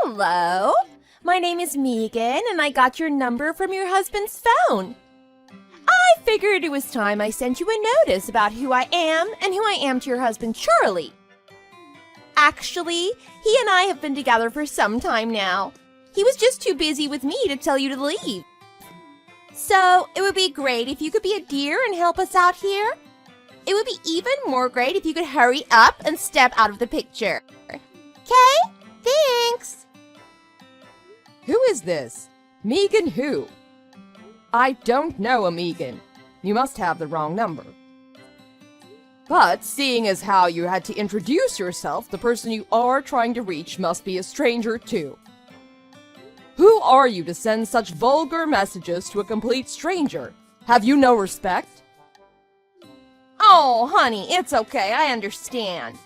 Hello. My name is Megan, and I got your number from your husband's phone. I figured it was time I sent you a notice about who I am and who I am to your husband, Charlie. Actually, he and I have been together for some time now. He was just too busy with me to tell you to leave. So, it would be great if you could be a dear and help us out here. It would be even more great if you could hurry up and step out of the picture. Okay? Thanks. Who is this? Megan who? I don't know a Megan. You must have the wrong number. But seeing as how you had to introduce yourself, the person you are trying to reach must be a stranger too. Who are you to send such vulgar messages to a complete stranger? Have you no respect? Oh, honey, it's okay. I understand.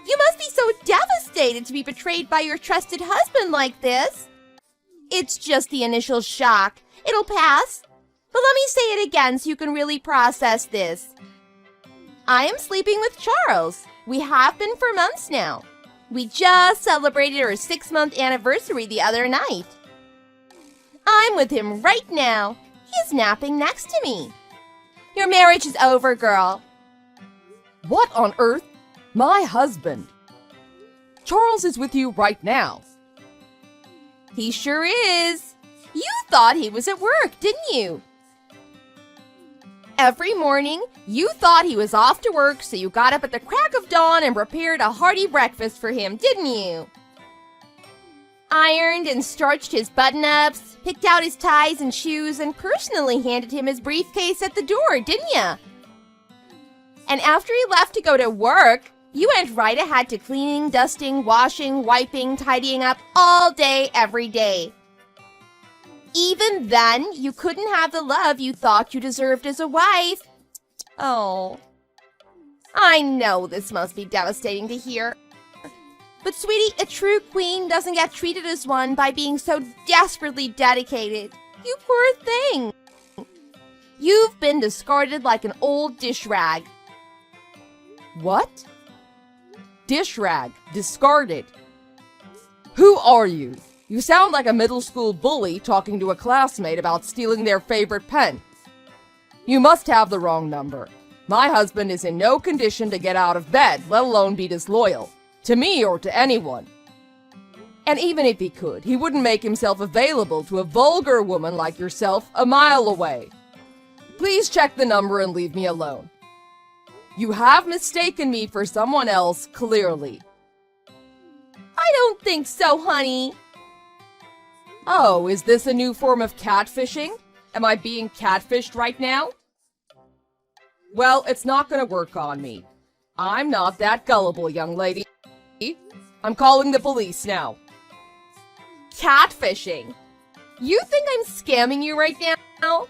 You must be so devastated to be betrayed by your trusted husband like this. It's just the initial shock. It'll pass. But let me say it again so you can really process this. I am sleeping with Charles. We have been for months now. We just celebrated our 6-month anniversary the other night. I'm with him right now. He's napping next to me. Your marriage is over, girl. What on earth? My husband. Charles is with you right now. He sure is. You thought he was at work, didn't you? Every morning, you thought he was off to work, so you got up at the crack of dawn and prepared a hearty breakfast for him, didn't you? Ironed and starched his button-ups, picked out his ties and shoes, and personally handed him his briefcase at the door, didn't you? And after he left to go to work, you went right ahead to cleaning, dusting, washing, wiping, tidying up all day, every day. Even then, you couldn't have the love you thought you deserved as a wife. Oh, I know this must be devastating to hear. But sweetie, a true queen doesn't get treated as one by being so desperately dedicated. You poor thing. You've been discarded like an old dish rag. What? Dish rag, discarded. Who are you? You sound like a middle school bully talking to a classmate about stealing their favorite pen. You must have the wrong number. My husband is in no condition to get out of bed, let alone be disloyal. To me or to anyone. And even if he could, he wouldn't make himself available to a vulgar woman like yourself a mile away. Please check the number and leave me alone. You have mistaken me for someone else, clearly. I don't think so, honey. Oh, is this a new form of catfishing? Am I being catfished right now? Well, it's not gonna work on me. I'm not that gullible, young lady. I'm calling the police now. Catfishing? You think I'm scamming you right now?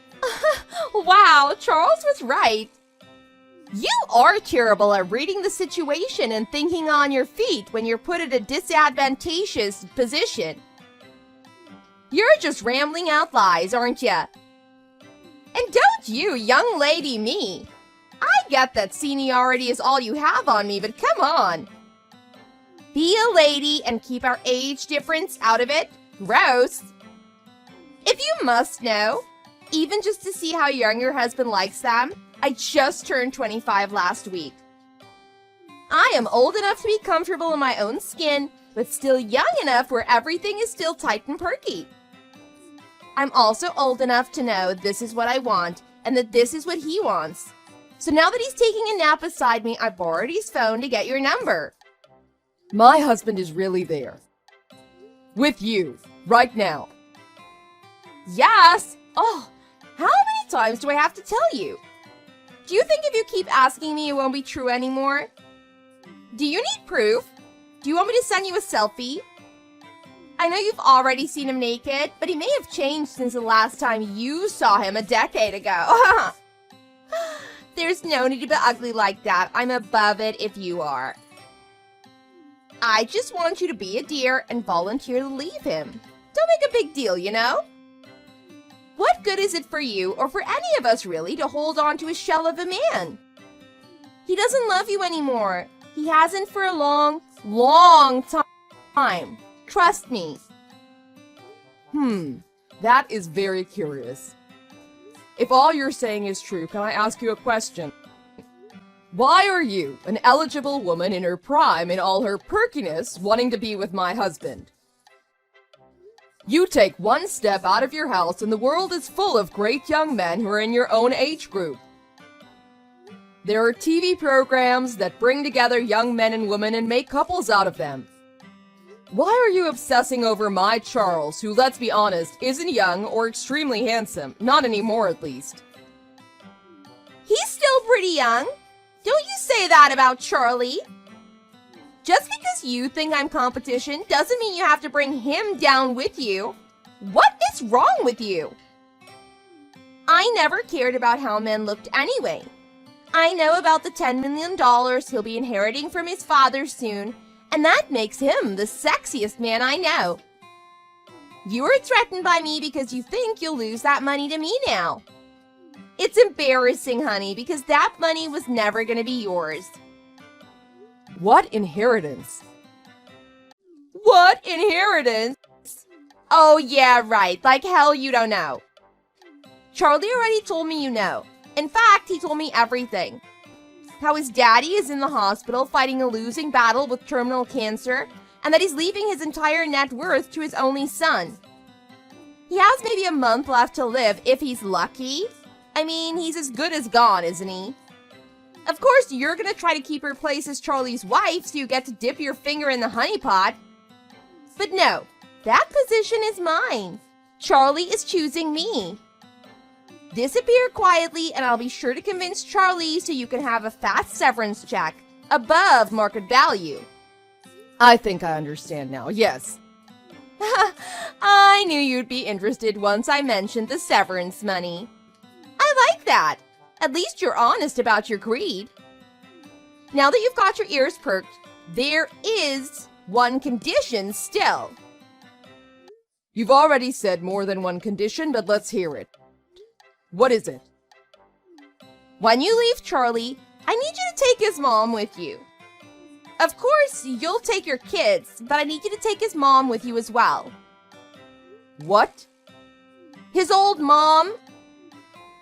Wow, Charles was right. You are terrible at reading the situation and thinking on your feet when you're put in a disadvantageous position. You're just rambling out lies, aren't you? And don't you, young lady, me. I get that seniority is all you have on me, but come on. Be a lady and keep our age difference out of it. Gross. If you must know, even just to see how young your husband likes them, I just turned 25 last week. I am old enough to be comfortable in my own skin, but still young enough where everything is still tight and perky. I'm also old enough to know this is what I want and that this is what he wants. So now that he's taking a nap beside me, I borrowed his phone to get your number. My husband is really there. With you, right now. Yes! Oh, how many times do I have to tell you? Do you think if you keep asking me it won't be true anymore? Do you need proof? Do you want me to send you a selfie? I know you've already seen him naked, but he may have changed since the last time you saw him a decade ago. There's no need to be ugly like that. I'm above it if you are. I just want you to be a dear and volunteer to leave him. Don't make a big deal, you know? What good is it for you, or for any of us really, to hold on to a shell of a man? He doesn't love you anymore. He hasn't for a long, long time. Trust me. That is very curious. If all you're saying is true, can I ask you a question? Why are you, an eligible woman in her prime in all her perkiness, wanting to be with my husband? You take one step out of your house and the world is full of great young men who are in your own age group. There are TV programs that bring together young men and women and make couples out of them. Why are you obsessing over my Charles, who, let's be honest, isn't young or extremely handsome? Not anymore, at least. He's still pretty young. Don't you say that about Charlie. Just because you think I'm competition doesn't mean you have to bring him down with you. What is wrong with you? I never cared about how men looked anyway. I know about the $10 million he'll be inheriting from his father soon, and that makes him the sexiest man I know. You are threatened by me because you think you'll lose that money to me now. It's embarrassing, honey, because that money was never going to be yours. What inheritance? What inheritance? Oh, yeah, right. Like hell you don't know. Charlie already told me you know. In fact, he told me everything. How his daddy is in the hospital fighting a losing battle with terminal cancer, and that he's leaving his entire net worth to his only son. He has maybe a month left to live if he's lucky. I mean, he's as good as gone, isn't he? Of course, you're gonna try to keep her place as Charlie's wife so you get to dip your finger in the honey pot. But no, that position is mine. Charlie is choosing me. Disappear quietly and I'll be sure to convince Charlie so you can have a fast severance check above market value. I think I understand now, yes. I knew you'd be interested once I mentioned the severance money. I like that. At least you're honest about your greed. Now that you've got your ears perked, there is one condition still. You've already said more than one condition, but let's hear it. What is it? When you leave Charlie, I need you to take his mom with you. Of course, you'll take your kids, but I need you to take his mom with you as well. What? His old mom.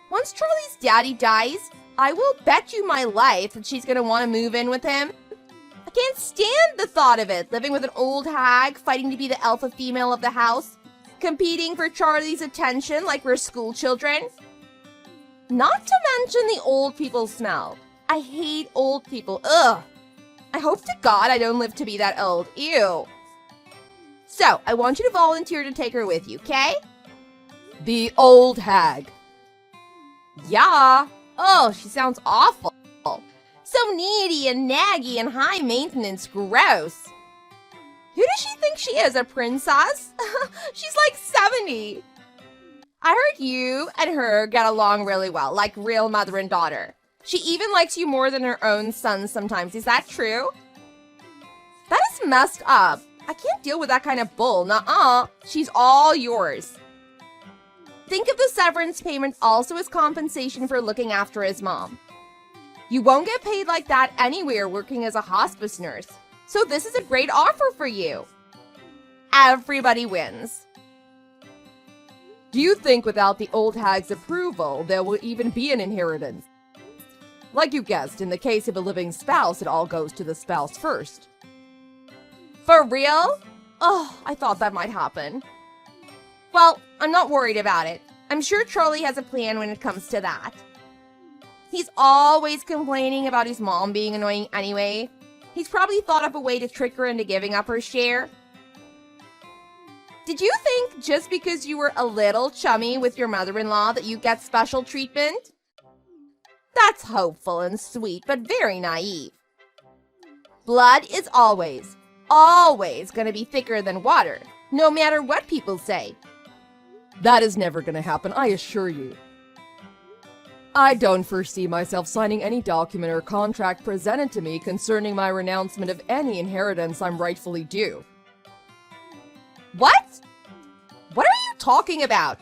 Once Charlie's daddy dies, I will bet you my life that she's gonna want to move in with him. I can't stand the thought of it, living with an old hag, fighting to be the alpha female of the house, competing for Charlie's attention like we're school children. Not to mention the old people smell. I hate old people. Ugh. I hope to God I don't live to be that old. Ew. So, I want you to volunteer to take her with you, okay? The old hag. Yeah. Oh, she sounds awful. So needy and naggy and high maintenance. Gross. Who does she think she is, a princess? She's like 70. I heard you and her get along really well, like real mother and daughter. She even likes you more than her own son sometimes. Is that true? That is messed up. I can't deal with that kind of bull. Nuh-uh. She's all yours. Think of the severance payment also as compensation for looking after his mom. You won't get paid like that anywhere working as a hospice nurse. So this is a great offer for you. Everybody wins. Do you think without the old hag's approval, there will even be an inheritance? Like you guessed, in the case of a living spouse, it all goes to the spouse first. For real? Oh, I thought that might happen. Well, I'm not worried about it. I'm sure Charlie has a plan when it comes to that. He's always complaining about his mom being annoying anyway. He's probably thought up a way to trick her into giving up her share. Did you think just because you were a little chummy with your mother-in-law that you get special treatment? That's hopeful and sweet, but very naive. Blood is always gonna be thicker than water, no matter what people say. That is never gonna happen, I assure you. I don't foresee myself signing any document or contract presented to me concerning my renouncement of any inheritance I'm rightfully due. What? What are you talking about?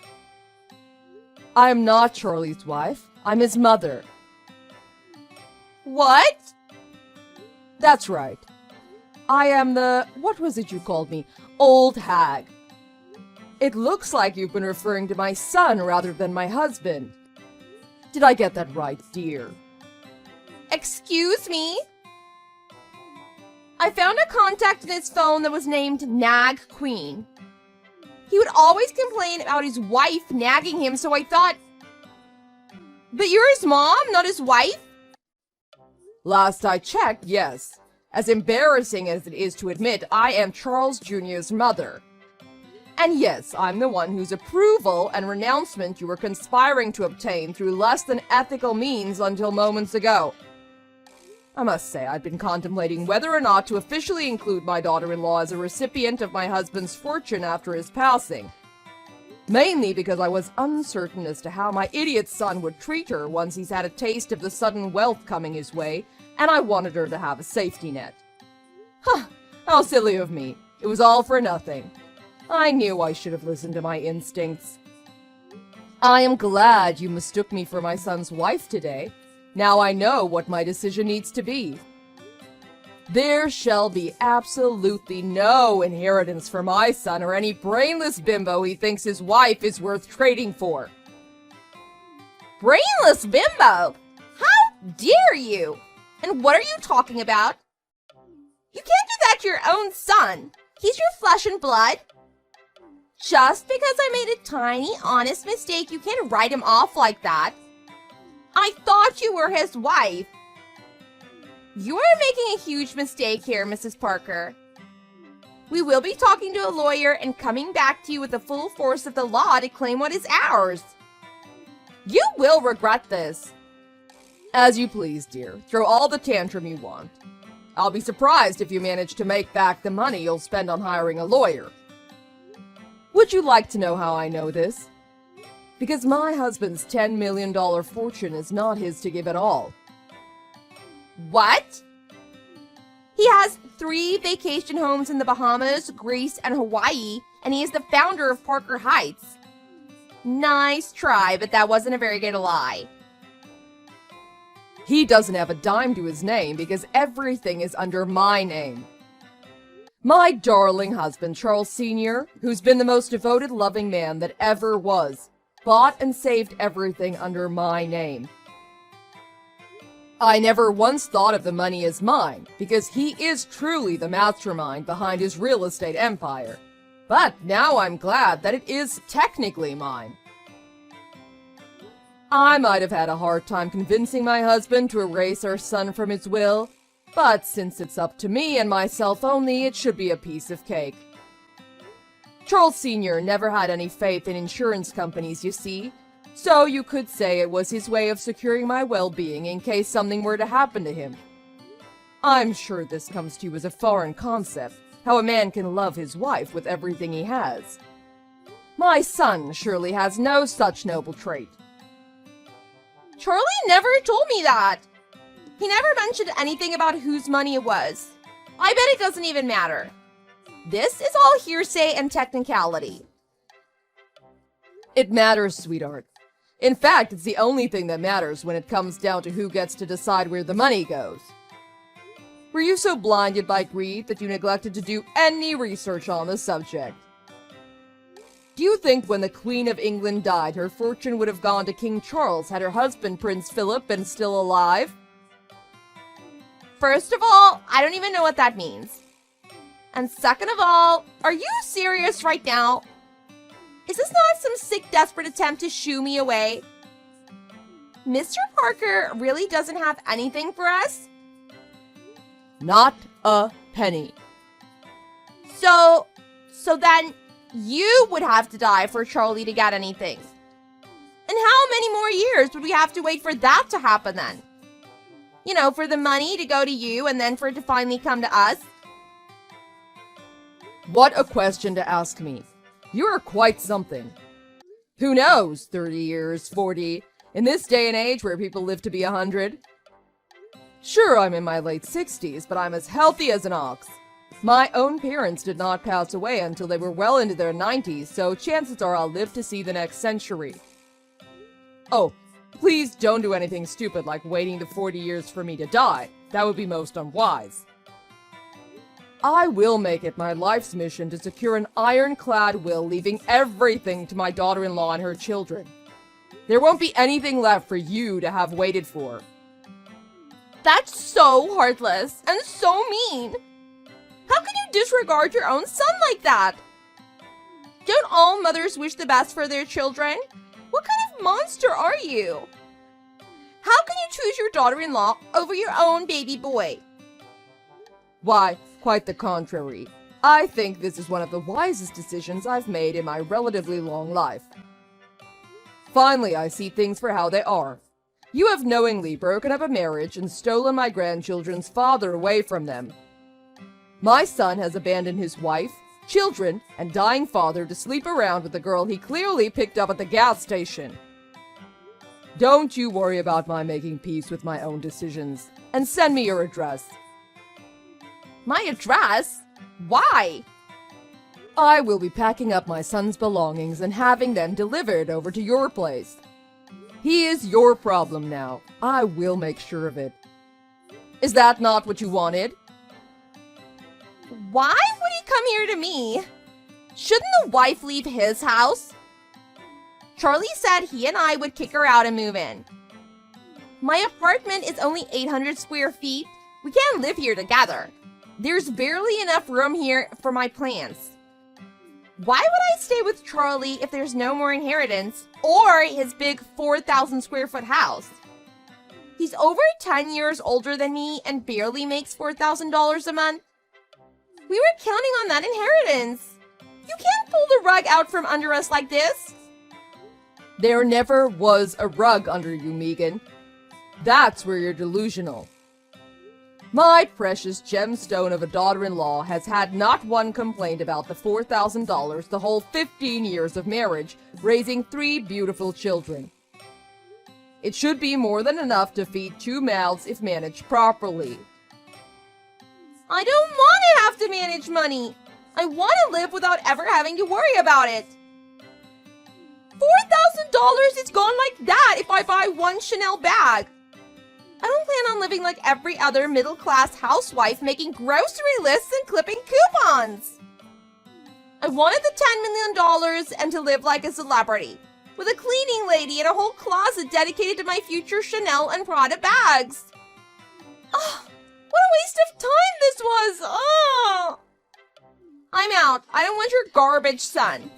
I am not Charlie's wife. I'm his mother. What? That's right. I am the, what was it you called me? Old hag. It looks like you've been referring to my son rather than my husband. Did I get that right, dear? Excuse me? I found a contact in his phone that was named Nag Queen. He would always complain about his wife nagging him, so I thought... But you're his mom, not his wife? Last I checked, yes. As embarrassing as it is to admit, I am Charles Jr.'s mother. And yes, I'm the one whose approval and renouncement you were conspiring to obtain through less than ethical means until moments ago. I must say, I'd been contemplating whether or not to officially include my daughter-in-law as a recipient of my husband's fortune after his passing. Mainly because I was uncertain as to how my idiot son would treat her once he's had a taste of the sudden wealth coming his way, and I wanted her to have a safety net. Huh, how silly of me. It was all for nothing. I knew I should have listened to my instincts. I am glad you mistook me for my son's wife today. Now I know what my decision needs to be. There shall be absolutely no inheritance for my son or any brainless bimbo he thinks his wife is worth trading for. Brainless bimbo? How dare you? And what are you talking about? You can't do that to your own son. He's your flesh and blood. Just because I made a tiny, honest mistake, you can't write him off like that. I thought you were his wife. You are making a huge mistake here, Mrs. Parker. We will be talking to a lawyer and coming back to you with the full force of the law to claim what is ours. You will regret this. As you please, dear. Throw all the tantrum you want. I'll be surprised if you manage to make back the money you'll spend on hiring a lawyer. Would you like to know how I know this? Because my husband's $10 million fortune is not his to give at all. What? He has 3 vacation homes in the Bahamas, Greece, and Hawaii, and he is the founder of Parker Heights. Nice try, but that wasn't a very good lie. He doesn't have a dime to his name because everything is under my name. My darling husband, Charles Sr., who's been the most devoted, loving man that ever was, bought and saved everything under my name. I never once thought of the money as mine, because he is truly the mastermind behind his real estate empire. But now I'm glad that it is technically mine. I might have had a hard time convincing my husband to erase our son from his will, but since it's up to me and myself only, it should be a piece of cake. Charles Sr. never had any faith in insurance companies, you see, so you could say it was his way of securing my well-being in case something were to happen to him. I'm sure this comes to you as a foreign concept, how a man can love his wife with everything he has. My son surely has no such noble trait. Charlie never told me that. He never mentioned anything about whose money it was. I bet it doesn't even matter. This is all hearsay and technicality. It matters, sweetheart. In fact, it's the only thing that matters when it comes down to who gets to decide where the money goes. Were you so blinded by greed that you neglected to do any research on the subject? Do you think when the Queen of England died, her fortune would have gone to King Charles had her husband, Prince Philip, been still alive? First of all, I don't even know what that means. And second of all, are you serious right now? Is this not some sick, desperate attempt to shoo me away? Mr. Parker really doesn't have anything for us? Not a penny. So then, you would have to die for Charlie to get anything. And how many more years would we have to wait for that to happen then? You know, for the money to go to you and then for it to finally come to us? What a question to ask me. You are quite something. Who knows, 30 years, 40, in this day and age where people live to be 100? Sure, I'm in my late 60s, but I'm as healthy as an ox. My own parents did not pass away until they were well into their 90s, so chances are I'll live to see the next century. Oh, please don't do anything stupid like waiting the 40 years for me to die. That would be most unwise. I will make it my life's mission to secure an ironclad will, leaving everything to my daughter-in-law and her children. There won't be anything left for you to have waited for. That's so heartless and so mean. How can you disregard your own son like that? Don't all mothers wish the best for their children? What kind of monster are you? How can you choose your daughter-in-law over your own baby boy? Why, quite the contrary. I think this is one of the wisest decisions I've made in my relatively long life. Finally, I see things for how they are. You have knowingly broken up a marriage and stolen my grandchildren's father away from them. My son has abandoned his wife, children, and dying father to sleep around with a girl he clearly picked up at the gas station. Don't you worry about my making peace with my own decisions, and send me your address. My address? Why? I will be packing up my son's belongings and having them delivered over to your place. He is your problem now. I will make sure of it. Is that not what you wanted? Why would he come here to me? Shouldn't the wife leave his house? Charlie said he and I would kick her out and move in. My apartment is only 800 square feet. We can't live here together. There's barely enough room here for my plants. Why would I stay with Charlie if there's no more inheritance or his big 4,000 square foot house? He's over 10 years older than me and barely makes $4,000 a month. We were counting on that inheritance. You can't pull the rug out from under us like this. There never was a rug under you, Megan. That's where you're delusional. My precious gemstone of a daughter-in-law has had not one complaint about the $4,000 the whole 15 years of marriage, raising 3 beautiful children. It should be more than enough to feed 2 mouths if managed properly. I don't want to have to manage money. I want to live without ever having to worry about it. $4,000 is gone like that if I buy one Chanel bag. I don't plan on living like every other middle-class housewife making grocery lists and clipping coupons. I wanted the $10 million and to live like a celebrity, with a cleaning lady and a whole closet dedicated to my future Chanel and Prada bags. Oh, what a waste of time this was! Oh. I'm out. I don't want your garbage son.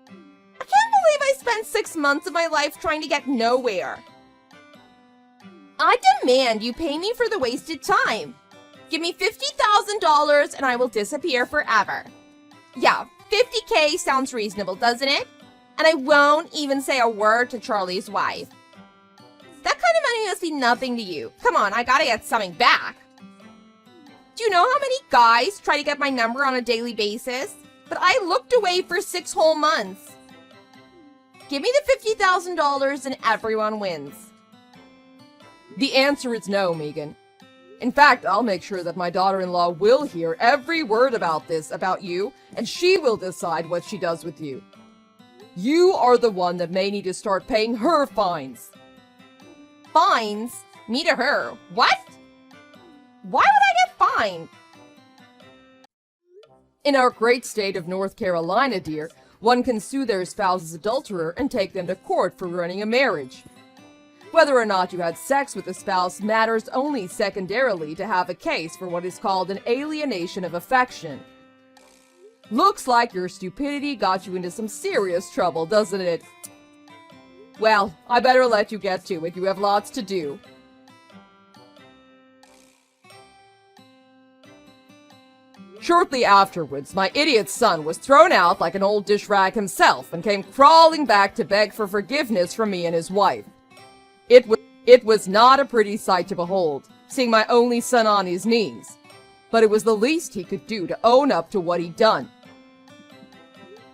I can't believe I spent 6 months of my life trying to get nowhere. I demand you pay me for the wasted time. Give me $50,000 and I will disappear forever. Yeah, $50K sounds reasonable, doesn't it? And I won't even say a word to Charlie's wife. That kind of money must be nothing to you. Come on, I gotta get something back. Do you know how many guys try to get my number on a daily basis? But I looked away for 6 whole months. Give me the $50,000 and everyone wins. The answer is no, Megan. In fact, I'll make sure that my daughter-in-law will hear every word about this about you, and she will decide what she does with you. You are the one that may need to start paying her fines. Fines? Me to her? What? Why would I get fined? In our great state of North Carolina, dear, one can sue their spouse's adulterer and take them to court for ruining a marriage. Whether or not you had sex with a spouse matters only secondarily to have a case for what is called an alienation of affection. Looks like your stupidity got you into some serious trouble, doesn't it? Well, I better let you get to it. You have lots to do. Shortly afterwards, my idiot son was thrown out like an old dish rag himself and came crawling back to beg for forgiveness from me and his wife. It was not a pretty sight to behold, seeing my only son on his knees, but it was the least he could do to own up to what he'd done.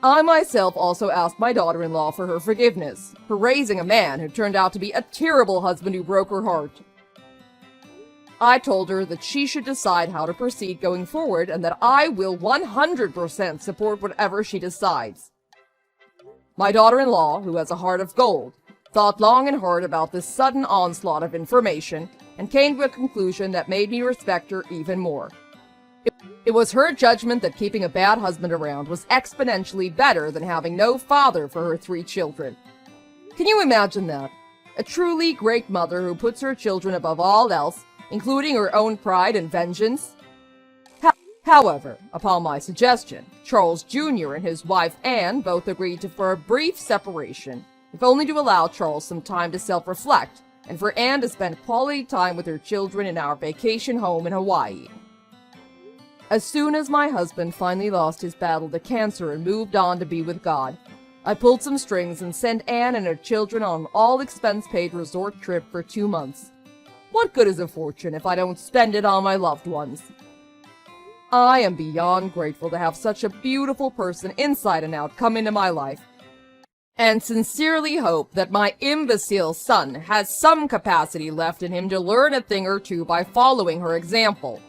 I myself also asked my daughter-in-law for her forgiveness, for raising a man who turned out to be a terrible husband who broke her heart. I told her that she should decide how to proceed going forward and that I will 100% support whatever she decides. My daughter-in-law, who has a heart of gold, thought long and hard about this sudden onslaught of information and came to a conclusion that made me respect her even more. It was her judgment that keeping a bad husband around was exponentially better than having no father for her 3 children. Can you imagine that? A truly great mother who puts her children above all else, including her own pride and vengeance? However, upon my suggestion, Charles Jr. and his wife Anne both agreed for a brief separation, if only to allow Charles some time to self-reflect, and for Anne to spend quality time with her children in our vacation home in Hawaii. As soon as my husband finally lost his battle to cancer and moved on to be with God, I pulled some strings and sent Anne and her children on an all-expense-paid resort trip for 2 months. What good is a fortune if I don't spend it on my loved ones? I am beyond grateful to have such a beautiful person inside and out come into my life, and sincerely hope that my imbecile son has some capacity left in him to learn a thing or two by following her example.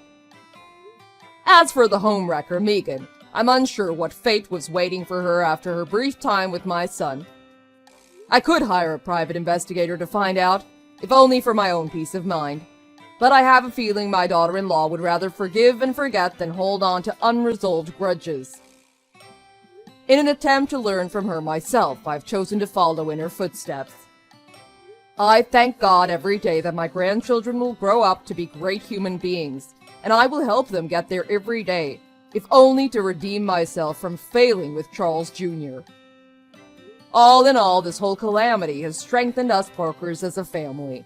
As for the homewrecker, Megan, I'm unsure what fate was waiting for her after her brief time with my son. I could hire a private investigator to find out, if only for my own peace of mind. But I have a feeling my daughter-in-law would rather forgive and forget than hold on to unresolved grudges. In an attempt to learn from her myself, I've chosen to follow in her footsteps. I thank God every day that my grandchildren will grow up to be great human beings, and I will help them get there every day, if only to redeem myself from failing with Charles Jr. All in all, this whole calamity has strengthened us Parkers as a family.